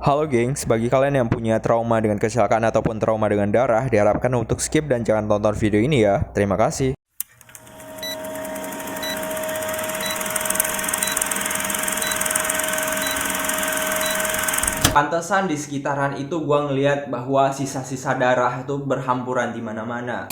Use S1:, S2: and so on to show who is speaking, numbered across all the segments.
S1: Halo gengs, bagi kalian yang punya trauma dengan kecelakaan ataupun trauma dengan darah, diharapkan untuk skip dan jangan tonton video ini ya. Terima kasih. Pantesan di sekitaran itu gua ngeliat bahwa sisa-sisa darah itu berhamburan di mana-mana.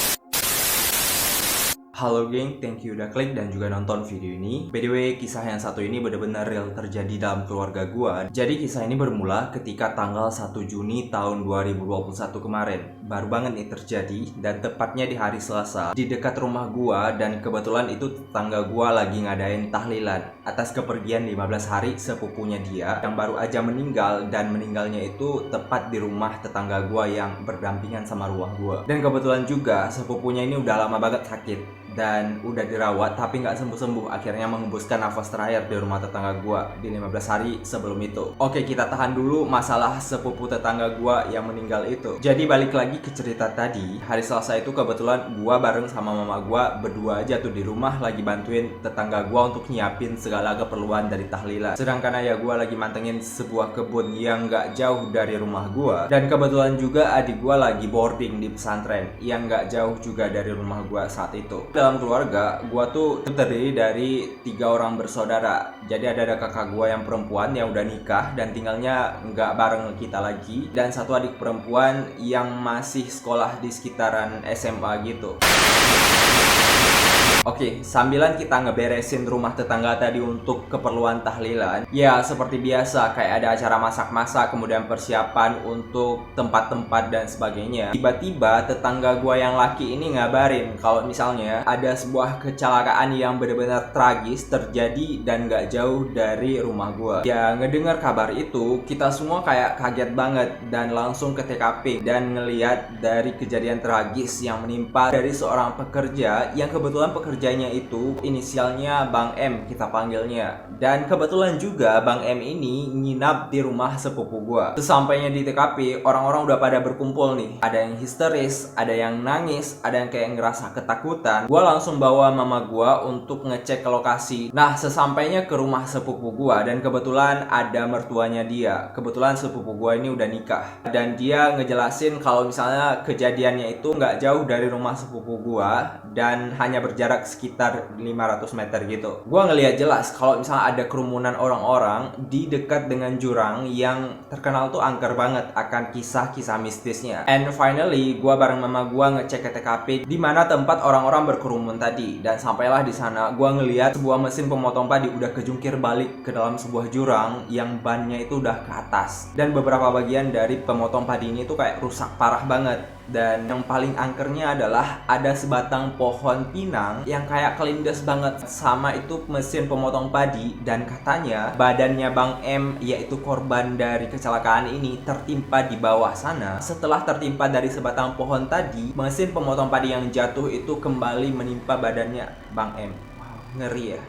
S1: Halo geng, thank you udah klik dan juga nonton video ini. By the way, kisah yang satu ini benar-benar real terjadi dalam keluarga gua. Jadi kisah ini bermula ketika tanggal 1 Juni tahun 2021 kemarin. Baru banget nih terjadi dan tepatnya di hari Selasa di dekat rumah gua, dan kebetulan itu tetangga gua lagi ngadain tahlilan atas kepergian 15 hari sepupunya dia yang baru aja meninggal, dan meninggalnya itu tepat di rumah tetangga gua yang berdampingan sama rumah gua. Dan kebetulan juga sepupunya ini udah lama banget sakit dan udah dirawat tapi nggak sembuh-sembuh, akhirnya mengembuskan nafas terakhir di rumah tetangga gua di 15 hari sebelum itu. Oke, kita tahan dulu masalah sepupu tetangga gua yang meninggal itu. Jadi balik lagi ke cerita tadi, hari Selasa itu kebetulan gua bareng sama mama gua berdua aja tuh di rumah lagi bantuin tetangga gua untuk nyiapin segala keperluan dari tahlilan. Sedangkan ayah gua lagi mantengin sebuah kebun yang nggak jauh dari rumah gua, dan kebetulan juga adik gua lagi boarding di pesantren yang nggak jauh juga dari rumah gua saat itu. Dalam keluarga gua tuh terdiri dari 3 orang bersaudara. Jadi ada kakak gua yang perempuan yang udah nikah dan tinggalnya nggak bareng kita lagi, dan satu adik perempuan yang masih sekolah di sekitaran SMA gitu. Oke, sambilan kita ngeberesin rumah tetangga tadi untuk keperluan tahlilan, ya seperti biasa kayak ada acara masak-masak, kemudian persiapan untuk tempat-tempat dan sebagainya. Tiba-tiba tetangga gua yang laki ini ngabarin kalau misalnya ada sebuah kecelakaan yang benar-benar tragis terjadi dan gak jauh dari rumah gua. Ya ngedengar kabar itu, kita semua kayak kaget banget dan langsung ke TKP dan ngeliat dari kejadian tragis yang menimpa dari seorang pekerja yang kebetulan pekerjanya itu inisialnya Bang M, kita panggilnya. Dan kebetulan juga Bang M ini nginap di rumah sepupu gua. Sesampainya di TKP, orang-orang udah pada berkumpul nih. Ada yang histeris, ada yang nangis, ada yang kayak ngerasa ketakutan. Gua langsung bawa mama gua untuk ngecek ke lokasi. Nah, sesampainya ke rumah sepupu gua, dan kebetulan ada mertuanya dia. Kebetulan sepupu gua ini udah nikah, dan dia ngejelasin kalau misalnya kejadiannya itu nggak jauh dari rumah sepupu gua dan hanya berjarak sekitar 500 meter gitu. Gua ngelihat jelas kalau misalnya ada kerumunan orang-orang di dekat dengan jurang yang terkenal tuh angker banget akan kisah-kisah mistisnya. And finally, gua bareng mama gua ngecek ke TKP di mana tempat orang-orang berkerumun tadi, dan sampailah di sana gua ngelihat sebuah mesin pemotong padi udah kejungkir balik ke dalam sebuah jurang yang bannya itu udah ke atas, dan beberapa bagian dari pemotong padi ini tuh kayak rusak parah banget. Dan yang paling angkernya adalah ada sebatang pohon pinang yang kayak kelindes banget sama itu mesin pemotong padi, dan katanya badannya Bang M, yaitu korban dari kecelakaan ini, tertimpa di bawah sana. Setelah tertimpa dari sebatang pohon tadi, mesin pemotong padi yang jatuh itu kembali menimpa badannya Bang M. Wow, ngeri ya.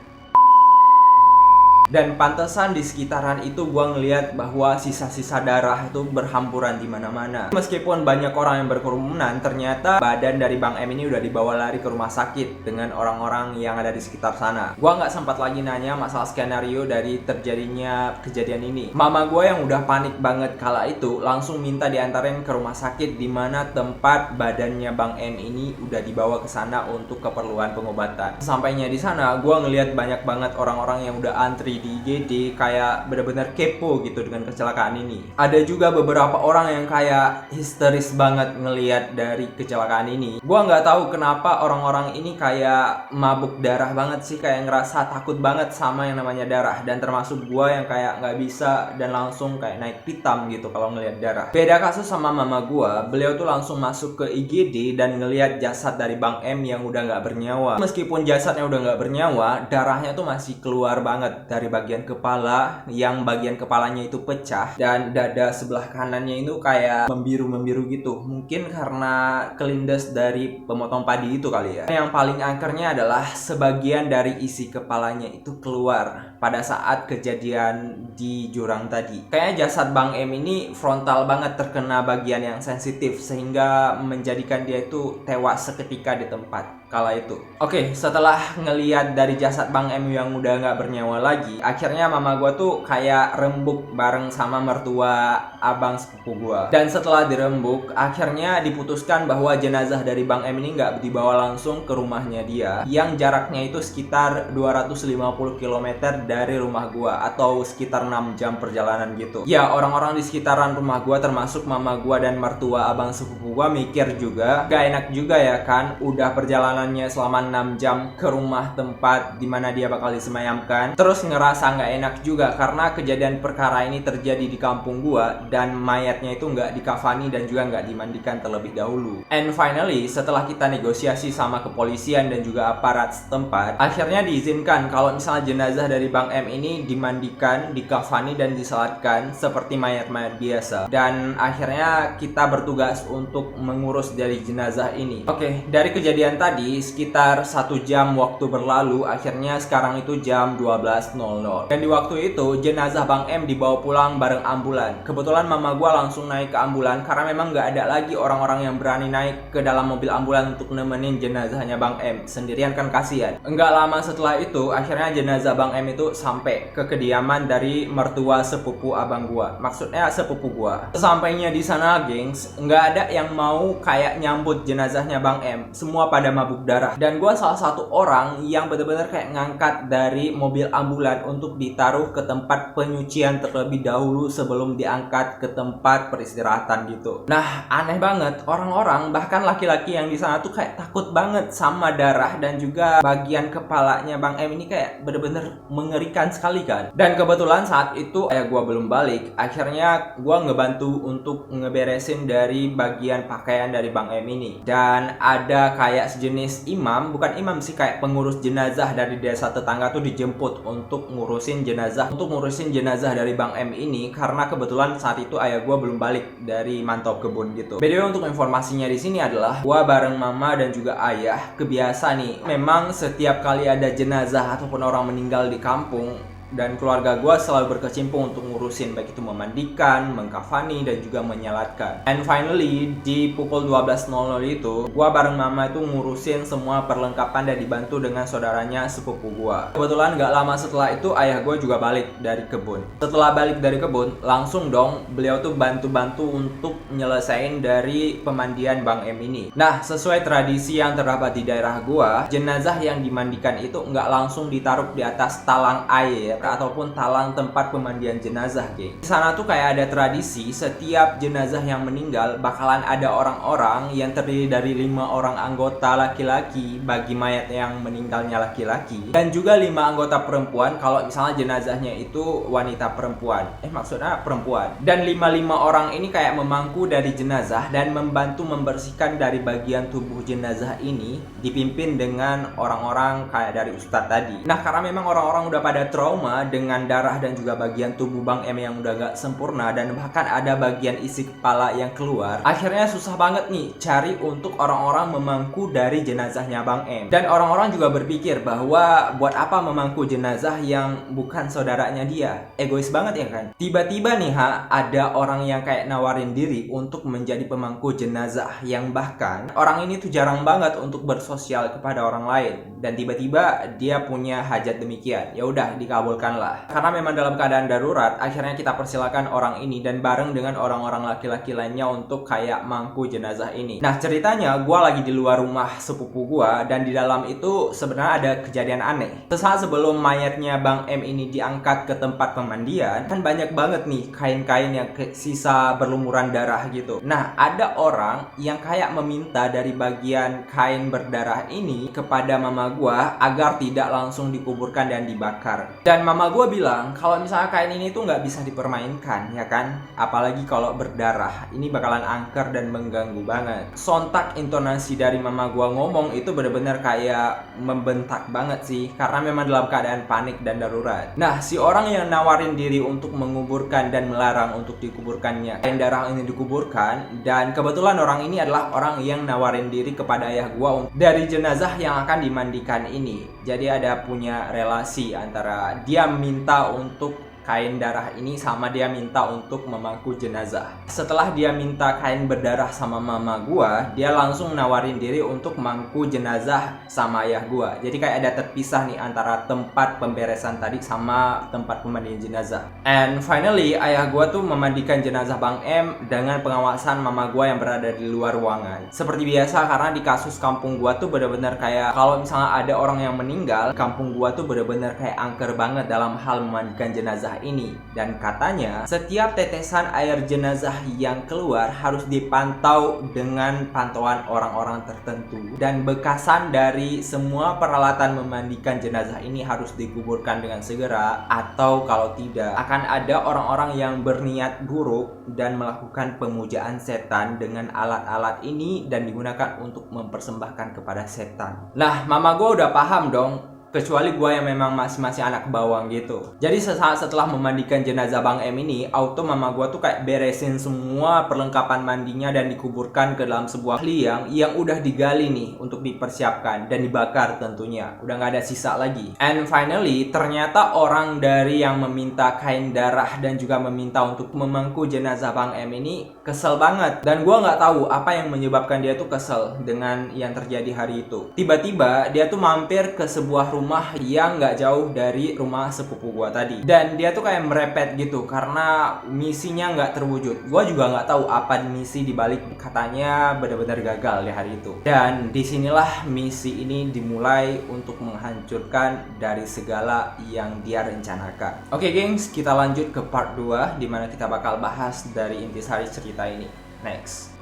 S1: Dan pantesan di sekitaran itu gua ngeliat bahwa sisa-sisa darah itu berhamburan di mana-mana. Meskipun banyak orang yang berkerumunan, ternyata badan dari Bang M ini udah dibawa lari ke rumah sakit dengan orang-orang yang ada di sekitar sana. Gua nggak sempat lagi nanya masalah skenario dari terjadinya kejadian ini. Mama gua yang udah panik banget kala itu langsung minta diantarin ke rumah sakit di mana tempat badannya Bang M ini udah dibawa ke sana untuk keperluan pengobatan. Sampainya di sana, gua ngeliat banyak banget orang-orang yang udah antri di IGD, kayak benar-benar kepo gitu dengan kecelakaan ini. Ada juga beberapa orang yang kayak histeris banget ngelihat dari kecelakaan ini. Gua nggak tahu kenapa orang-orang ini kayak mabuk darah banget sih, kayak ngerasa takut banget sama yang namanya darah, dan termasuk gua yang kayak nggak bisa dan langsung kayak naik pitam gitu kalau ngelihat darah. Beda kasus sama mama gua, beliau tuh langsung masuk ke IGD dan ngelihat jasad dari Bang M yang udah nggak bernyawa. Meskipun jasadnya udah nggak bernyawa, darahnya tuh masih keluar banget dari bagian kepala, yang bagian kepalanya itu pecah, dan dada sebelah kanannya itu kayak membiru-membiru gitu. Mungkin karena kelindes dari pemotong padi itu kali ya. Yang paling angkernya adalah sebagian dari isi kepalanya itu keluar pada saat kejadian di jurang tadi. Kayaknya jasad Bang M ini frontal banget terkena bagian yang sensitif sehingga menjadikan dia itu tewas seketika di tempat. kala itu. Oke, setelah ngeliat dari jasad Bang M yang udah nggak bernyawa lagi, akhirnya mama gue tuh kayak rembuk bareng sama mertua abang sepupu gue. Dan setelah dirembuk, akhirnya diputuskan bahwa jenazah dari Bang M ini nggak dibawa langsung ke rumahnya dia, yang jaraknya itu sekitar 250 km dari rumah gue, atau sekitar 6 jam perjalanan gitu. Ya, orang-orang di sekitaran rumah gue termasuk mama gue dan mertua abang sepupu gue mikir juga, gak enak juga ya kan, udah perjalanannya selama 6 jam ke rumah tempat dimana dia bakal disemayamkan, terus ngerasa gak enak juga karena kejadian perkara ini terjadi di kampung gua dan mayatnya itu nggak dikafani dan juga nggak dimandikan terlebih dahulu. And finally, setelah kita negosiasi sama kepolisian dan juga aparat setempat, akhirnya diizinkan kalau misalnya jenazah dari Bang M ini dimandikan, dikafani dan disalatkan seperti mayat-mayat biasa. Dan akhirnya kita bertugas untuk mengurus dari jenazah ini. Oke, dari kejadian tadi sekitar 1 jam waktu berlalu, akhirnya sekarang itu jam 12.00. Dan di waktu itu jenazah Bang M dibawa pulang bareng ambulan. Kebetulan mama gua langsung naik ke ambulan karena memang nggak ada lagi orang-orang yang berani naik ke dalam mobil ambulan untuk nemenin jenazahnya Bang M. Sendirian kan kasihan. Enggak lama setelah itu akhirnya jenazah Bang M itu sampai ke kediaman dari mertua sepupu abang gua. Maksudnya sepupu gua. Sesampainya di sana, gengs, nggak ada yang mau kayak nyambut jenazahnya Bang M. Semua pada mabuk darah. Dan gue salah satu orang yang benar-benar kayak ngangkat dari mobil ambulan untuk ditaruh ke tempat penyucian terlebih dahulu sebelum diangkat ke tempat peristirahatan gitu. Nah, aneh banget, orang-orang bahkan laki-laki yang di sana tuh kayak takut banget sama darah, dan juga bagian kepalanya Bang M ini kayak benar-benar mengerikan sekali kan. Dan kebetulan saat itu ayah gue belum balik, akhirnya gue ngebantu untuk ngeberesin dari bagian pakaian dari Bang M ini. Dan ada kayak sejenis imam, bukan imam sih, kayak pengurus jenazah dari desa tetangga tuh dijemput untuk ngurusin jenazah dari Bang M ini, karena kebetulan saat itu ayah gue belum balik dari mantau kebun gitu. By the way, untuk informasinya di sini adalah gue bareng mama dan juga ayah kebiasa nih, memang setiap kali ada jenazah ataupun orang meninggal di kampung, dan keluarga gue selalu berkecimpung untuk ngurusin, baik itu memandikan, mengkafani, dan juga menyalatkan. And finally, di pukul 12.00 itu, gue bareng mama itu ngurusin semua perlengkapan dan dibantu dengan saudaranya sepupu gue. Kebetulan gak lama setelah itu, ayah gue juga balik dari kebun. Setelah balik dari kebun, langsung dong beliau tuh bantu-bantu untuk nyelesain dari pemandian Bang M ini. Nah, sesuai tradisi yang terdapat di daerah gue, jenazah yang dimandikan itu nggak langsung ditaruh di atas talang air ataupun talang tempat pemandian jenazah, geng. Di sana tuh kayak ada tradisi, setiap jenazah yang meninggal bakalan ada orang-orang yang terdiri dari 5 orang anggota laki-laki bagi mayat yang meninggalnya laki-laki, dan juga 5 anggota perempuan kalau misalnya jenazahnya itu wanita perempuan. Maksudnya perempuan. Dan 5 orang ini kayak memangku dari jenazah dan membantu membersihkan dari bagian tubuh jenazah ini, dipimpin dengan orang-orang kayak dari ustadz tadi. Nah, karena memang orang-orang udah pada trauma dengan darah dan juga bagian tubuh Bang M yang udah gak sempurna, dan bahkan ada bagian isi kepala yang keluar, akhirnya susah banget nih cari untuk orang-orang memangku dari jenazahnya Bang M. Dan orang-orang juga berpikir bahwa buat apa memangku jenazah yang bukan saudaranya dia, egois banget ya kan. Tiba-tiba nih ada orang yang kayak nawarin diri untuk menjadi pemangku jenazah, yang bahkan orang ini tuh jarang banget untuk bersosial kepada orang lain, dan tiba-tiba dia punya hajat demikian. Ya udah, dikabulkan lah. Karena memang dalam keadaan darurat, akhirnya kita persilakan orang ini dan bareng dengan orang-orang laki-laki lainnya untuk kayak mangku jenazah ini. Nah, ceritanya gue lagi di luar rumah sepupu gue, dan di dalam itu sebenarnya ada kejadian aneh. Sesaat sebelum mayatnya Bang M ini diangkat ke tempat pemandian, kan banyak banget nih kain-kain yang sisa berlumuran darah gitu. Nah, ada orang yang kayak meminta dari bagian kain berdarah ini kepada mama gue agar tidak langsung dikuburkan dan dibakar. Dan mama gue bilang kalau misalnya kain ini tuh nggak bisa dipermainkan, ya kan? Apalagi kalau berdarah, ini bakalan angker dan mengganggu banget. Sontak intonasi dari mama gue ngomong itu benar-benar kayak membentak banget sih, karena memang dalam keadaan panik dan darurat. Nah, si orang yang nawarin diri untuk menguburkan dan melarang untuk dikuburkannya kain darah ini dikuburkan, dan kebetulan orang ini adalah orang yang nawarin diri kepada ayah gue dari jenazah yang akan dimandikan ini. Jadi ada punya relasi antara dia minta untuk kain darah ini sama dia minta untuk memangku jenazah. Setelah dia minta kain berdarah sama mama gua, dia langsung nawarin diri untuk mangku jenazah sama ayah gua. Jadi kayak ada terpisah nih antara tempat pemberesan tadi sama tempat pemandian jenazah. And finally, ayah gua tuh memandikan jenazah Bang M dengan pengawasan mama gua yang berada di luar ruangan. Seperti biasa, karena di kasus kampung gua tuh bener-bener kayak kalau misalnya ada orang yang meninggal, kampung gua tuh bener-bener kayak angker banget dalam hal memandikan jenazah ini. Dan katanya setiap tetesan air jenazah yang keluar harus dipantau dengan pantauan orang-orang tertentu, dan bekasan dari semua peralatan memandikan jenazah ini harus dikuburkan dengan segera, atau kalau tidak akan ada orang-orang yang berniat buruk dan melakukan pemujaan setan dengan alat-alat ini dan digunakan untuk mempersembahkan kepada setan. Nah, mama gue udah paham dong, kecuali gue yang memang masih anak bawang gitu. Jadi sesaat setelah memandikan jenazah Bang M ini, auto mama gue tuh kayak beresin semua perlengkapan mandinya dan dikuburkan ke dalam sebuah liang yang udah digali nih untuk dipersiapkan dan dibakar tentunya. Udah nggak ada sisa lagi. And finally, ternyata orang dari yang meminta kain darah dan juga meminta untuk memangku jenazah Bang M ini kesel banget. Dan gue nggak tahu apa yang menyebabkan dia tuh kesel dengan yang terjadi hari itu. Tiba-tiba dia tuh mampir ke sebuah rumah yang nggak jauh dari rumah sepupu gua tadi, dan dia tuh kayak merepet gitu karena misinya nggak terwujud. Gua juga nggak tahu apa misi dibalik, katanya benar-benar gagal di hari itu. Dan disinilah misi ini dimulai untuk menghancurkan dari segala yang dia rencanakan. Oke gengs, kita lanjut ke part 2 dimana kita bakal bahas dari intisari cerita ini. Next.